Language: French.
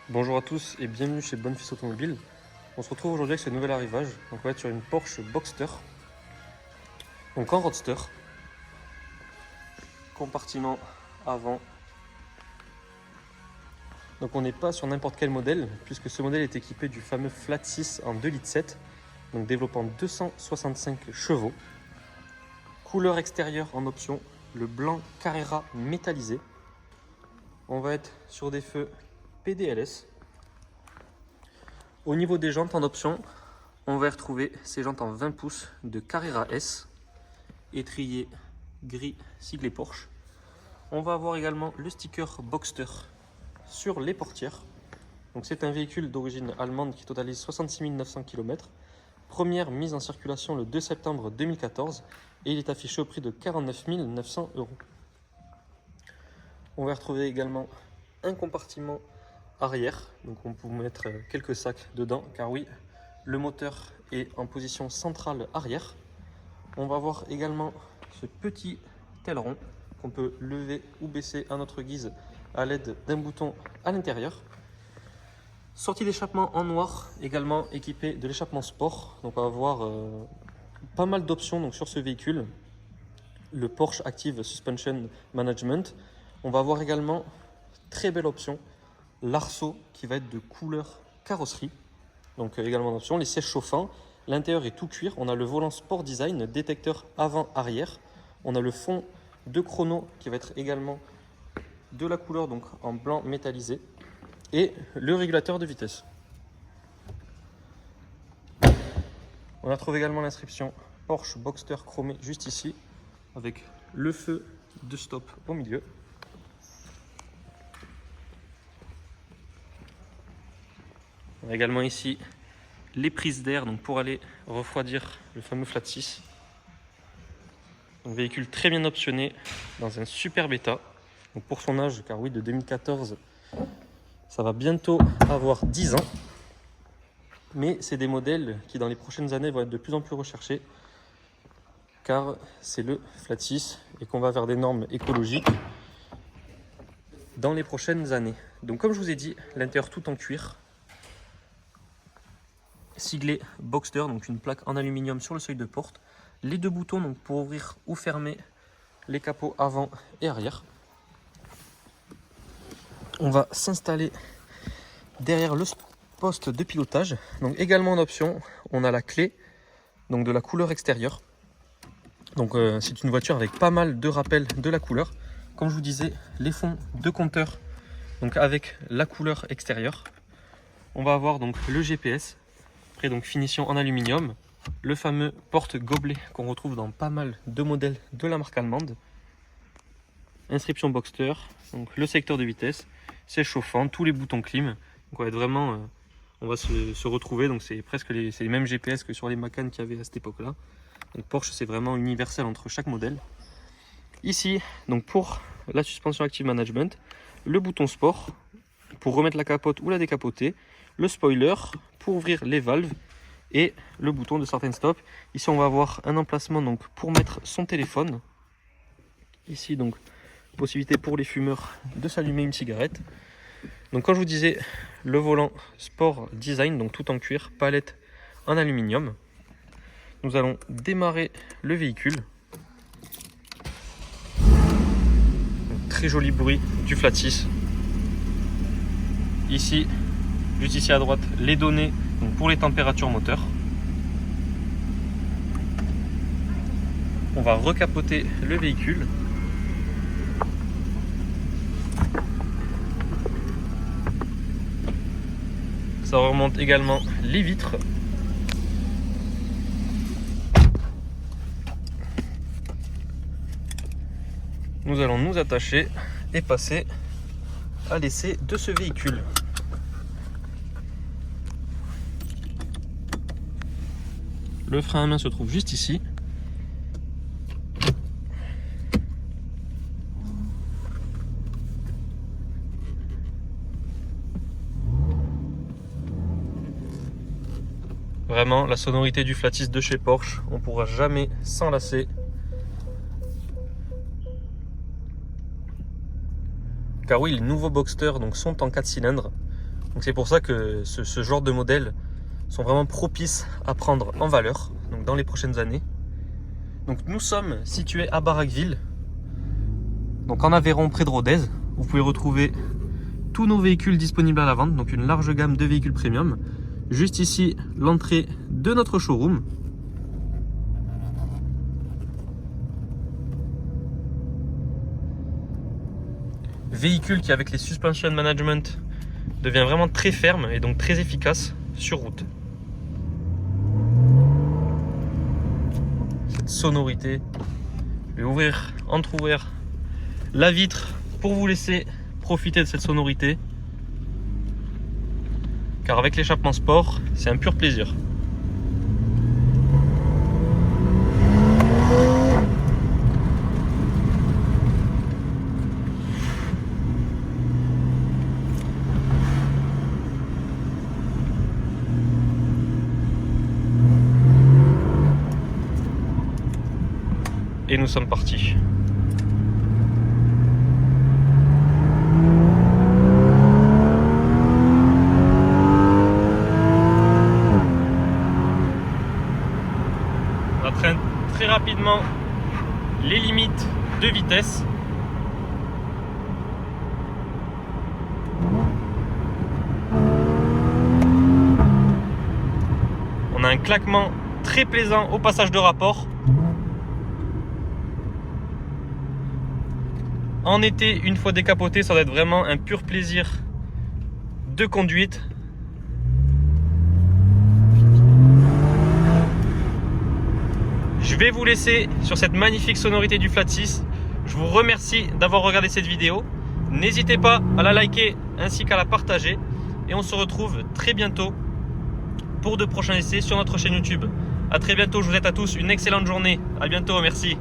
Bonjour à tous et bienvenue chez Bonfils Automobile. On se retrouve aujourd'hui avec ce nouvel arrivage. Donc on va être sur une Porsche Boxster, donc en roadster. Compartiment avant. Donc on n'est pas sur n'importe quel modèle puisque ce modèle est équipé du fameux Flat 6 en 2,7 litres, donc développant 265 chevaux. Couleur extérieure en option, le blanc Carrera métallisé. On va être sur des feux PDLS. Au niveau des jantes en option, on va retrouver ces jantes en 20 pouces de Carrera S, étrier gris siglé Porsche. On va avoir également le sticker Boxster sur les portières. Donc c'est un véhicule d'origine allemande qui totalise 66 900 km. Première mise en circulation le 2 septembre 2014 et il est affiché au prix de 49 900 €. On va retrouver également un compartiment arrière, donc on peut mettre quelques sacs dedans, car oui, le moteur est en position centrale arrière. On va avoir également ce petit aileron qu'on peut lever ou baisser à notre guise à l'aide d'un bouton à l'intérieur. Sortie d'échappement en noir, également équipé de l'échappement sport. Donc on va avoir pas mal d'options sur ce véhicule. Le Porsche Active Suspension Management. On va avoir également, très belle option, l'arceau qui va être de couleur carrosserie. Donc également en option, les sièges chauffants. L'intérieur est tout cuir. On a le volant Sport Design, détecteur avant-arrière. On a le fond de chrono qui va être également de la couleur donc en blanc métallisé. Et le régulateur de vitesse. On a trouvé également l'inscription Porsche Boxster chromé juste ici, avec le feu de stop au milieu. On a également ici les prises d'air pour aller refroidir le fameux Flat 6. Un véhicule très bien optionné dans un super état. Donc pour son âge, car oui, de 2014, ça va bientôt avoir 10 ans. Mais c'est des modèles qui dans les prochaines années vont être de plus en plus recherchés, car c'est le Flat 6 et qu'on va vers des normes écologiques dans les prochaines années. Donc comme je vous ai dit, l'intérieur tout en cuir, siglé Boxster, donc une plaque en aluminium sur le seuil de porte, les deux boutons pour ouvrir ou fermer les capots avant et arrière. On va s'installer derrière le poste de pilotage. Donc également en option, on a la clé de la couleur extérieure. Donc c'est une voiture avec pas mal de rappels de la couleur. Comme je vous disais, les fonds de compteur avec la couleur extérieure. On va avoir le GPS, après finition en aluminium, le fameux porte-gobelet qu'on retrouve dans pas mal de modèles de la marque allemande. Inscription Boxster, le secteur de vitesse, siège chauffant, tous les boutons clim. Donc on va être vraiment, on va se retrouver. Donc c'est presque les mêmes GPS que sur les Macan qu'il y avait à cette époque-là. Donc Porsche, c'est vraiment universel entre chaque modèle. Ici, pour la suspension Active Management, le bouton sport pour remettre la capote ou la décapoter, le spoiler pour ouvrir les valves et le bouton de start and stop. Ici, on va avoir un emplacement pour mettre son téléphone. Ici, possibilité pour les fumeurs de s'allumer une cigarette. Donc comme je vous disais, le volant Sport Design, tout en cuir, palette en aluminium. Nous allons démarrer le véhicule. Très joli bruit du Flat 6. Ici, juste ici à droite, les données pour les températures moteur. On va recapoter le véhicule. Ça remonte également les vitres. Nous allons nous attacher et passer à l'essai de ce véhicule. Le frein à main se trouve juste ici. Vraiment, la sonorité du Flat 6 de chez Porsche, on ne pourra jamais s'en lasser. Car oui, les nouveaux Boxster sont en 4 cylindres. Donc c'est pour ça que ce genre de modèles sont vraiment propices à prendre en valeur donc dans les prochaines années. Donc nous sommes situés à Barraqueville, donc en Aveyron près de Rodez. Vous pouvez retrouver tous nos véhicules disponibles à la vente, donc une large gamme de véhicules premium. Juste ici, l'entrée de notre showroom. Véhicule qui, avec les suspension management, devient vraiment très ferme et donc très efficace sur route. Cette sonorité, je vais ouvrir, entrouvrir la vitre pour vous laisser profiter de cette sonorité, car avec l'échappement sport, c'est un pur plaisir. Et nous sommes partis. On atteint très rapidement les limites de vitesse. On a un claquement très plaisant au passage de rapport. En été, une fois décapoté, ça va être vraiment un pur plaisir de conduite. Je vais vous laisser sur cette magnifique sonorité du Flat 6. Je vous remercie d'avoir regardé cette vidéo. N'hésitez pas à la liker ainsi qu'à la partager. Et on se retrouve très bientôt pour de prochains essais sur notre chaîne YouTube. A très bientôt, je vous souhaite à tous une excellente journée. À bientôt, merci.